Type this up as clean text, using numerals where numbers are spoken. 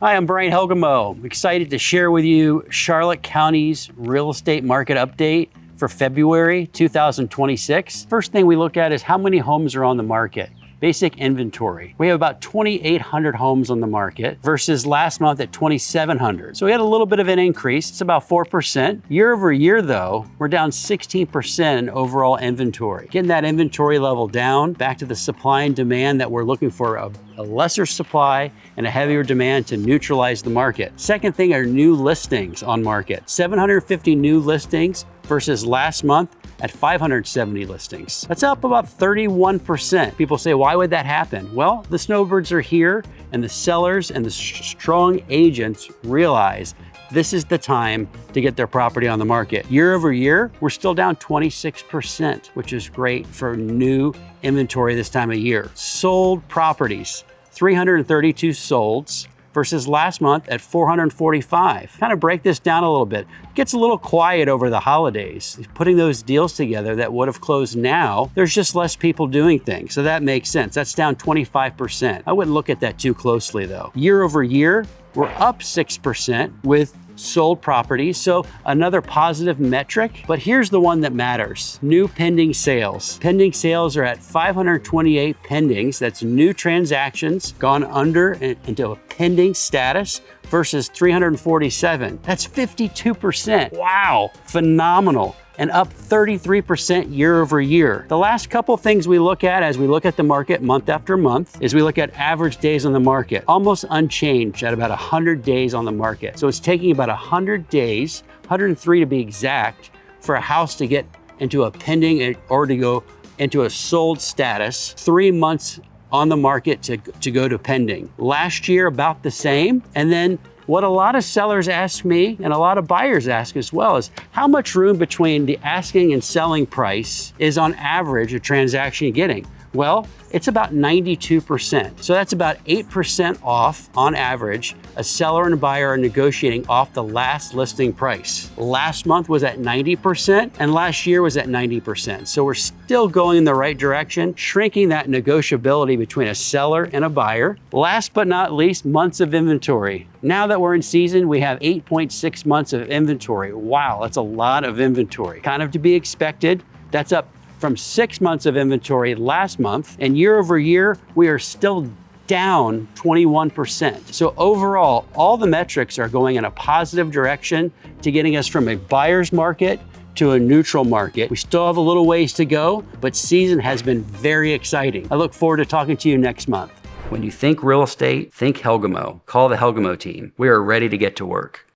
Hi, I'm Brian Helgemo. I'm excited to share with you Charlotte County's real estate market update for February 2026. First thing we look at is how many homes are on the market. Basic inventory. We have about 2,800 homes on the market versus last month at 2,700. So we had a little bit of an increase. It's about 4%. Year over year though, we're down 16% in overall inventory. Getting that inventory level down, back to the supply and demand that we're looking for a lesser supply and a heavier demand to neutralize the market. Second thing are new listings on market. 750 new listings versus last month at 570 listings. That's up about 31%. People say, why would that happen? Well, the snowbirds are here and the sellers and the strong agents realize this is the time to get their property on the market. Year over year, we're still down 26%, which is great for new inventory this time of year. Sold properties, 332 solds versus last month at 445. Kind of break this down a little bit. It gets a little quiet over the holidays. Putting those deals together that would have closed now, there's just less people doing things. So that makes sense. That's down 25%. I wouldn't look at that too closely though. Year over year, we're up 6% with sold properties, so another positive metric. But here's the one that matters. New pending sales. Pending sales are at 528 pendings. That's new transactions gone under into a pending status versus 347. That's 52%. Wow, phenomenal. And up 33% year over year. The last couple things we look at as we look at the market month after month is we look at average days on the market, almost unchanged at about 100 days on the market. So it's taking about 100 days, 103 to be exact, for a house to get into a pending or to go into a sold status, 3 months on the market to go to pending. Last year, about the same. And then what a lot of sellers ask me and a lot of buyers ask as well is how much room between the asking and selling price is on average a transaction you're getting? Well, it's about 92%. So that's about 8% off on average. A seller and a buyer are negotiating off the last listing price. Last month was at 90% and last year was at 90%. So we're still going in the right direction, shrinking that negotiability between a seller and a buyer. Last but not least, months of inventory. Now that we're in season, we have 8.6 months of inventory. Wow, that's a lot of inventory. Kind of to be expected. That's up from 6 months of inventory last month, and year over year, we are still down 21%. So overall, all the metrics are going in a positive direction to getting us from a buyer's market to a neutral market. We still have a little ways to go, but season has been very exciting. I look forward to talking to you next month. When you think real estate, think Helgemo. Call the Helgemo team. We are ready to get to work.